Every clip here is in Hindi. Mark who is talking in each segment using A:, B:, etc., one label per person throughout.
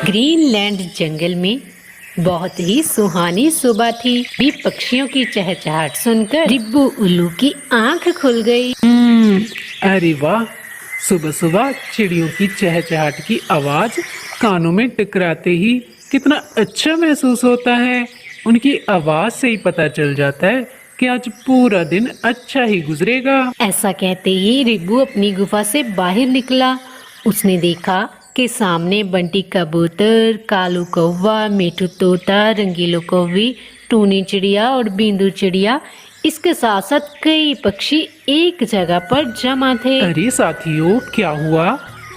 A: ग्रीनलैंड जंगल में बहुत ही सुहानी सुबह थी। भी पक्षियों की चहचहाट सुनकर रिब्बू उल्लू की आंख खुल गई।
B: अरे वाह, सुबह सुबह चिड़ियों की चहचहाट की आवाज कानों में टकराते ही कितना अच्छा महसूस होता है। उनकी आवाज से ही पता चल जाता है कि आज पूरा दिन अच्छा ही गुजरेगा।
A: ऐसा कहते ही रिब्बू अपनी गुफा से बाहर निकला। उसने देखा कि सामने बंटी कबूतर, कालू कौवा, मिठू तोता, रंगीलो कौवी, टूनी चिड़िया और बिंदु चिड़िया, इसके साथ साथ कई पक्षी एक जगह पर जमा थे।
B: अरे साथियों, क्या हुआ?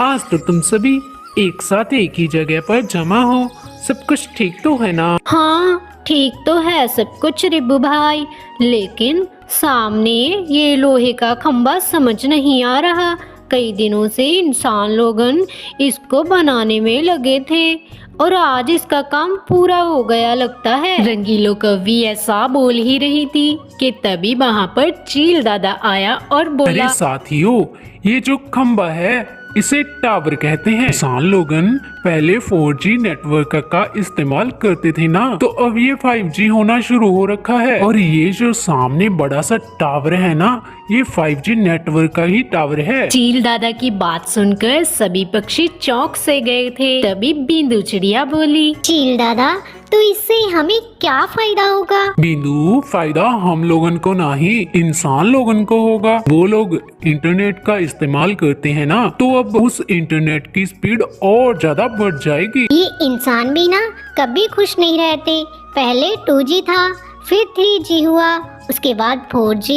B: आज तो तुम सभी एक साथ एक ही जगह पर जमा हो। सब कुछ ठीक तो है ना?
A: हाँ, ठीक तो है सब कुछ रिब्बू भाई, लेकिन सामने ये लोहे का खंबा समझ नहीं आ रहा। कई दिनों से इंसान लोगन इसको बनाने में लगे थे और आज इसका काम पूरा हो गया लगता है। रंगीलो कौवी ऐसा बोल ही रही थी कि तभी वहाँ पर चील दादा आया और बोला,
B: अरे साथियों, ये जो खंबा है इसे टावर कहते हैं। इंसान लोगन पहले 4G नेटवर्क का इस्तेमाल करते थे ना, तो अब ये 5G होना शुरू हो रखा है। और ये जो सामने बड़ा सा टावर है ना, ये 5G नेटवर्क का ही टावर है।
A: चील दादा की बात सुनकर सभी पक्षी चौंक से गए थे। तभी बिंदु चिड़िया बोली,
C: चील दादा, तो इससे हमें क्या फायदा होगा?
B: बिंदु, फायदा हम लोगन को नहीं, इंसान लोगन को होगा। वो लोग इंटरनेट का इस्तेमाल करते हैं ना, तो अब उस इंटरनेट की स्पीड और ज्यादा बढ़ जाएगी।
C: ये इंसान भी ना कभी खुश नहीं रहते। पहले 2G था, फिर 3G हुआ, उसके बाद 4G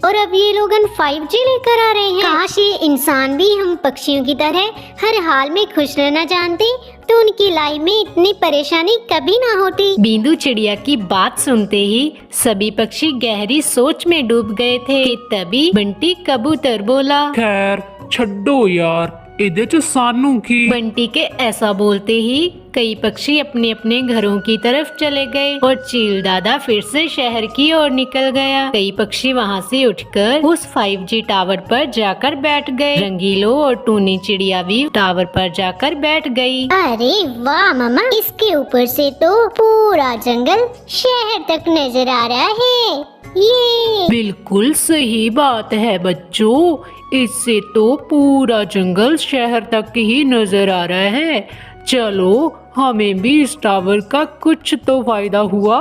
C: और अब ये लोगन 5G लेकर आ रहे हैं। काश ये इंसान भी हम पक्षियों की तरह हर हाल में खुश रहना जानते, तो उनकी लाइफ में इतनी परेशानी कभी ना होती।
A: बिंदु चिड़िया की बात सुनते ही सभी पक्षी गहरी सोच में डूब गए थे कि तभी बंटी कबूतर बोला,
B: खैर छड्डो यार, इधर जो सानू की।
A: बंटी के ऐसा बोलते ही कई पक्षी अपने अपने घरों की तरफ चले गए और चील दादा फिर से शहर की ओर निकल गया। कई पक्षी वहाँ से उठकर उस 5G टावर पर जाकर बैठ गए। रंगीलो और टूनी चिड़िया भी टावर पर जाकर बैठ गई।
C: अरे वाह मामा, इसके ऊपर से तो पूरा जंगल शहर तक नजर आ रहा है। ये
A: बिल्कुल सही बात है बच्चों, इससे तो पूरा जंगल शहर तक ही नजर आ रहा है। चलो, हमें भी इस टावर का कुछ तो फायदा हुआ।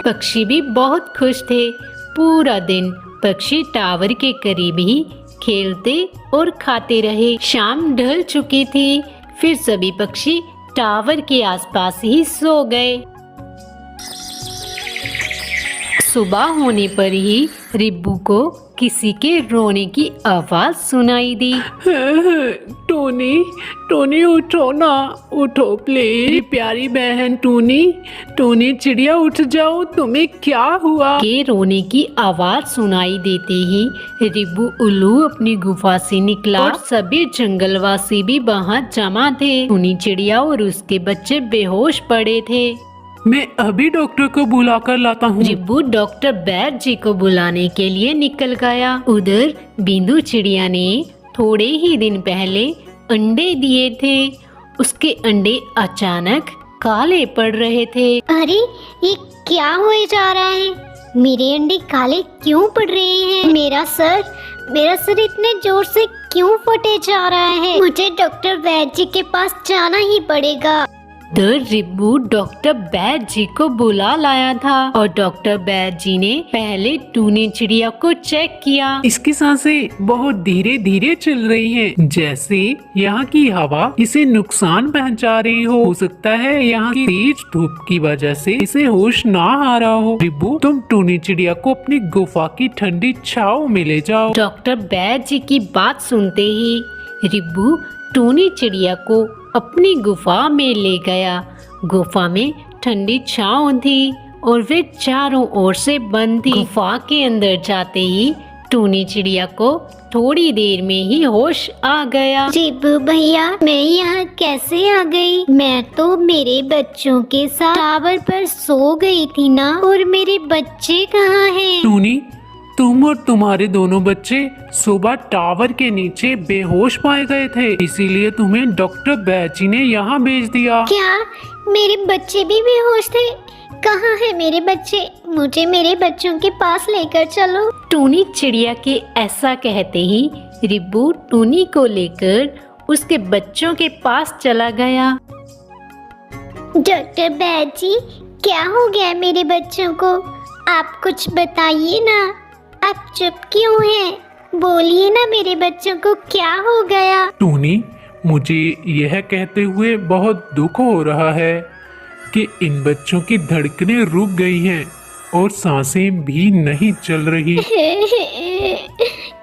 A: पक्षी भी बहुत खुश थे। पूरा दिन पक्षी टावर के करीब ही खेलते और खाते रहे। शाम ढल चुकी थी, फिर सभी पक्षी टावर के आसपास ही सो गए। सुबह होने पर ही रिब्बू को किसी के रोने की आवाज सुनाई दी।
B: टोनी, टोनी उठो ना, उठो प्लीज। प्यारी बहन टोनी, टोनी चिड़िया उठ जाओ, तुम्हें क्या हुआ?
A: के रोने की आवाज सुनाई देते ही रिब्बू उल्लू अपनी गुफा से निकला और सभी जंगलवासी भी वहाँ जमा थे। टोनी चिड़िया और उसके बच्चे बेहोश पड़े थे।
B: मैं अभी डॉक्टर को बुला कर लाता हूँ।
A: रिब्बू डॉक्टर बैद जी को बुलाने के लिए निकल गया। उधर बिंदु चिड़िया ने थोड़े ही दिन पहले अंडे दिए थे। उसके अंडे अचानक काले पड़ रहे थे।
C: अरे, ये क्या हुए जा रहा है? मेरे अंडे काले क्यों पड़ रहे हैं? मेरा सर इतने जोर से क्यों फटे जा रहा है? मुझे डॉक्टर वैद्य जी के पास जाना ही पड़ेगा।
A: रिब्बू डॉक्टर बैद जी को बुला लाया था और डॉक्टर बैद जी ने पहले टूनी चिड़िया को चेक किया।
B: इसकी सांसें बहुत धीरे धीरे चल रही हैं, जैसे यहाँ की हवा इसे नुकसान पहुँचा रही हो सकता है यहाँ की तेज धूप की वजह से इसे होश ना आ रहा हो। रिब्बू, तुम टूनी चिड़िया को अपनी गुफा की ठंडी छांव में ले जाओ।
A: डॉक्टर बैद जी की बात सुनते ही रिब्बू टूनी चिड़िया को अपनी गुफा में ले गया। गुफा में ठंडी छांव थी और वे चारों ओर से बंद थी। गुफा के अंदर जाते ही टूनी चिड़िया को थोड़ी देर में ही होश आ गया।
C: रिब्बू भैया, मैं यहाँ कैसे आ गई? मैं तो मेरे बच्चों के साथ टावर पर सो गई थी ना, और मेरे बच्चे कहाँ हैं?
B: टूनी,
A: तुम और तुम्हारे दोनों बच्चे सुबह टावर के नीचे बेहोश पाए गए थे, इसीलिए तुम्हें डॉक्टर बैची ने यहाँ भेज दिया।
C: क्या मेरे बच्चे भी बेहोश थे? कहाँ है मेरे बच्चे? मुझे मेरे बच्चों के पास लेकर चलो।
D: टूनी चिड़िया के ऐसा कहते ही रिब्बू टूनी को लेकर उसके बच्चों के पास चला गया।
C: डॉक्टर बैजी, क्या हो गया मेरे बच्चों को? आप कुछ बताइए ना। आप चुप क्यों हैं? बोलिए ना, मेरे बच्चों को क्या हो गया?
B: टूनी, मुझे यह कहते हुए बहुत दुख हो रहा है कि इन बच्चों की धड़कनें रुक गई हैं और सांसें भी नहीं चल रही।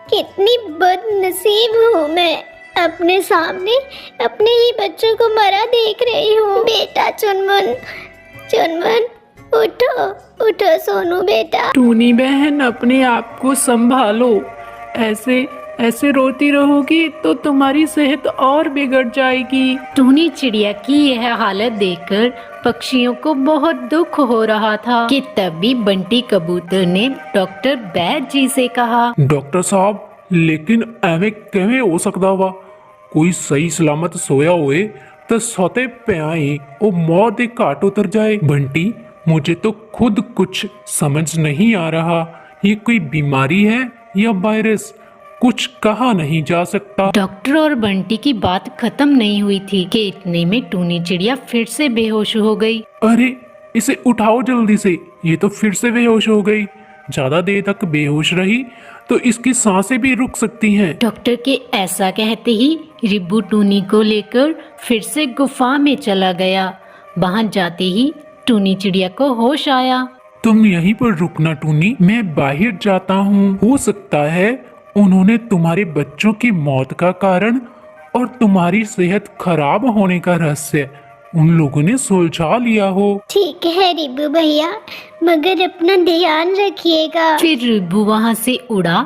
C: कितनी बदनसीब हूँ मैं, अपने सामने अपने ही बच्चों को मरा देख रही हूँ। बेटा चुनमुन, चुनमुन उठो, उठो सोनू बेटा।
A: टूनी बहन, अपने आप को संभालो। ऐसे रोती रहोगी तो तुम्हारी सेहत और बिगड़ जाएगी।
D: टूनी चिड़िया की यह हालत देखकर पक्षियों को बहुत दुख हो रहा था कि तभी बंटी कबूतर ने डॉक्टर बैद जी से कहा,
B: डॉक्टर साहब, लेकिन एवें किवें हो सकदा वा? कोई सही सलामत सोया होए तो सोते पे आए और मौत दे घाट उतर जाए। बंटी, मुझे तो खुद कुछ समझ नहीं आ रहा, ये कोई बीमारी है या वायरस? कुछ कहा नहीं जा सकता।
D: डॉक्टर और बंटी की बात खत्म नहीं हुई थी कि इतने में टूनी चिड़िया फिर से बेहोश हो गई।
B: अरे, इसे उठाओ जल्दी से, ये तो फिर से बेहोश हो गई। ज्यादा देर तक बेहोश रही तो इसकी सांसें भी रुक सकती हैं।
D: डॉक्टर के ऐसा कहते ही रिब्बू टूनी को लेकर फिर से गुफा में चला गया। वहां जाते ही टूनी चिड़िया को होश आया।
B: तुम यहीं पर रुकना टूनी, मैं बाहर जाता हूँ। हो सकता है उन्होंने तुम्हारे बच्चों की मौत का कारण और तुम्हारी सेहत खराब होने का रहस्य उन लोगों ने सुलझा लिया हो।
C: ठीक है रिब्बू भैया, मगर अपना ध्यान रखिएगा।
D: फिर रिब्बू वहां से उड़ा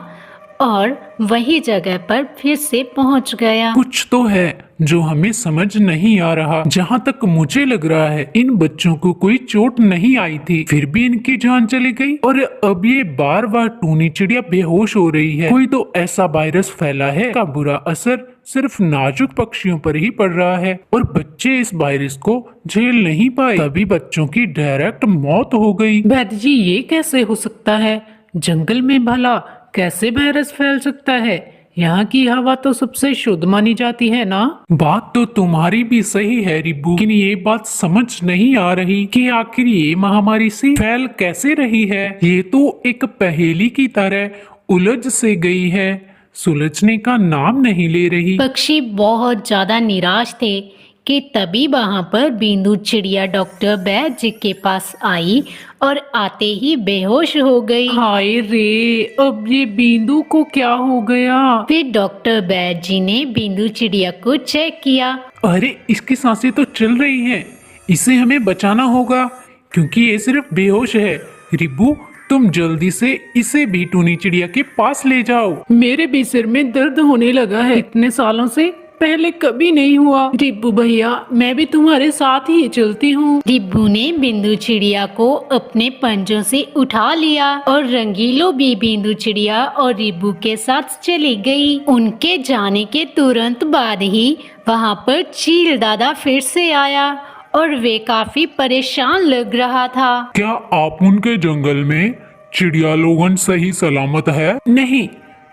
D: और वही जगह पर फिर से पहुंच गया।
B: कुछ तो है जो हमें समझ नहीं आ रहा। जहाँ तक मुझे लग रहा है इन बच्चों को कोई चोट नहीं आई थी, फिर भी इनकी जान चली गई और अब ये बार बार टूनी चिड़िया बेहोश हो रही है। कोई तो ऐसा वायरस फैला है का बुरा असर सिर्फ नाजुक पक्षियों पर ही पड़ रहा है और बच्चे इस वायरस को झेल नहीं पाए, तभी बच्चों की डायरेक्ट मौत हो गई।
A: वैद्य जी, ये कैसे हो सकता है? जंगल में भला कैसे वायरस फैल सकता है? यहाँ की हवा तो सबसे शुद्ध मानी जाती है ना।
B: बात तो तुम्हारी भी सही है रिब्बू, लेकिन ये बात समझ नहीं आ रही कि आखिर ये महामारी से फैल कैसे रही है। ये तो एक पहेली की तरह उलझ से गई है, सुलझने का नाम नहीं ले रही।
D: पक्षी बहुत ज्यादा निराश थे कि तभी वहां पर बिंदु चिड़िया डॉक्टर बैद जी के पास आई और आते ही बेहोश हो गई।
A: हाय रे, अब ये बिंदु को क्या हो गया?
D: फिर डॉक्टर बैद जी ने बिंदु चिड़िया को चेक किया।
B: अरे, इसकी सांसें तो चल रही हैं, इसे हमें बचाना होगा क्योंकि ये सिर्फ बेहोश है। रिब्बू, तुम जल्दी से इसे भी टूनी चिड़िया के पास ले जाओ।
A: मेरे भी सिर में दर्द होने लगा है, इतने सालों से पहले कभी नहीं हुआ। रिब्बू भैया, मैं भी तुम्हारे साथ ही चलती हूँ।
D: रिब्बू ने बिंदु चिड़िया को अपने पंजों से उठा लिया और रंगीलो भी बिंदु चिड़िया और रिब्बू के साथ चली गई। उनके जाने के तुरंत बाद ही वहाँ पर चील दादा फिर से आया और वे काफी परेशान लग रहा था।
B: क्या आप उनके जंगल में चिड़िया लोगन सही सलामत है?
A: नहीं,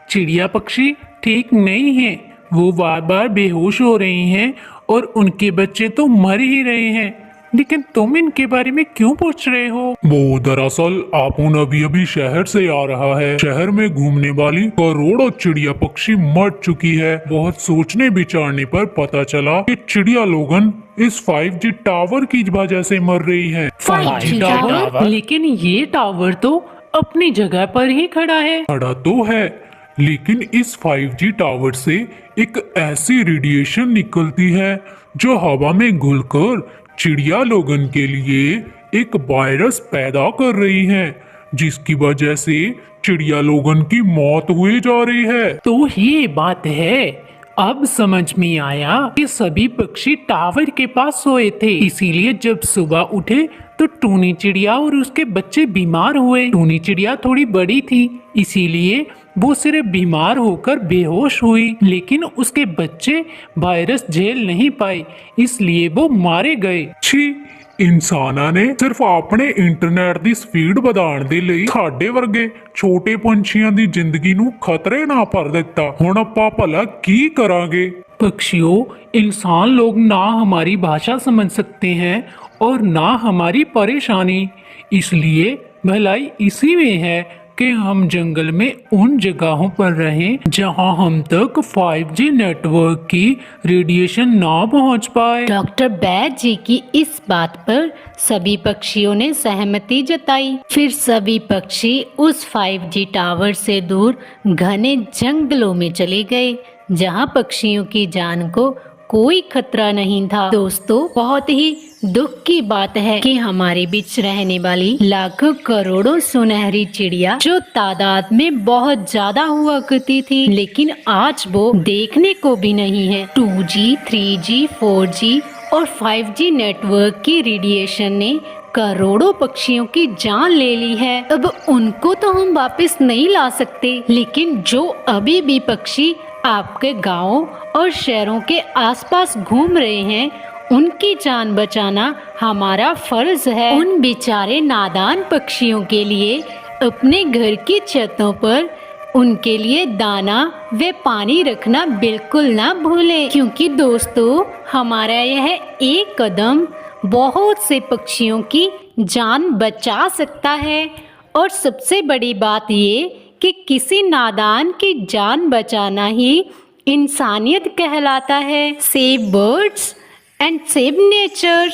A: चिड़िया पक्षी ठीक नहीं है, वो बार बार बेहोश हो रही हैं और उनके बच्चे तो मर ही रहे हैं। लेकिन तुम इनके बारे में क्यों पूछ रहे हो?
B: वो दरअसल आपुन अभी अभी शहर से आ रहा है। शहर में घूमने वाली करोड़ों चिड़िया पक्षी मर चुकी है। बहुत सोचने विचारने पर पता चला कि चिड़िया लोगन इस 5G टावर की वजह से मर रही है।
D: 5G tower?
A: लेकिन ये टावर तो अपनी जगह पर ही खड़ा है।
B: खड़ा तो है, लेकिन इस 5G टावर से एक ऐसी रेडिएशन निकलती है जो हवा में घुलकर चिड़िया लोगन के लिए एक वायरस पैदा कर रही है, जिसकी वजह से चिड़िया लोगन की मौत हुई जा रही है।
A: तो ये बात है, अब समझ में आया कि सभी पक्षी टावर के पास सोए थे, इसीलिए जब सुबह उठे तो टूनी चिड़िया और उसके बच्चे बीमार हुए। टूनी चिड़िया थोड़ी बड़ी थी, इसीलिए वो सिर्फ बीमार होकर बेहोश हुई, लेकिन उसके बच्चे वायरस झेल नहीं पाए, इसलिए वो मारे गए।
B: छी, ਇਨਸਾਨਾਂ ਨੇ ਸਿਰਫ ਆਪਣੇ ਇੰਟਰਨੈਟ ਦੀ ਸਪੀਡ ਵਧਾਉਣ ਦੇ ਲਈ ਸਾਡੇ ਵਰਗੇ ਛੋਟੇ ਪੰਛੀਆਂ ਦੀ ਜ਼ਿੰਦਗੀ ਨੂੰ ਖਤਰੇ ਨਾਲ ਭਰ ਦਿੱਤਾ। ਹੁਣ ਆਪਾਂ ਭਲਾ ਕੀ ਕਰਾਂਗੇ?
A: पक्षियों, इंसान लोग ना हमारी भाषा समझ सकते हैं और ना हमारी परेशानी, इसलिए भलाई इसी में है कि हम जंगल में उन जगहों पर रहें जहां हम तक 5G नेटवर्क की रेडिएशन ना पहुंच पाए।
D: डॉक्टर बैद जी की इस बात पर सभी पक्षियों ने सहमति जताई। फिर सभी पक्षी उस 5G टावर से दूर घने जंगलों में चले गए, जहां पक्षियों की जान को कोई खतरा नहीं था। दोस्तों, बहुत ही दुख की बात है कि हमारे बीच रहने वाली लाखों करोड़ों सुनहरी चिड़िया, जो तादाद में बहुत ज्यादा हुआ करती थी, लेकिन आज वो देखने को भी नहीं है। 2G, 3G, 4G और 5G नेटवर्क की रेडिएशन ने करोड़ों पक्षियों की जान ले ली है। अब उनको तो हम वापस नहीं ला सकते, लेकिन जो अभी भी पक्षी आपके गांवों और शहरों के आसपास घूम रहे हैं, उनकी जान बचाना हमारा फर्ज है। उन बेचारे नादान पक्षियों के लिए अपने घर की छतों पर उनके लिए दाना व पानी रखना बिल्कुल ना भूलें, क्योंकि दोस्तों, हमारा यह एक कदम बहुत से पक्षियों की जान बचा सकता है। और सबसे बड़ी बात ये कि किसी नादान की जान बचाना ही इंसानियत कहलाता है। Save birds and save nature.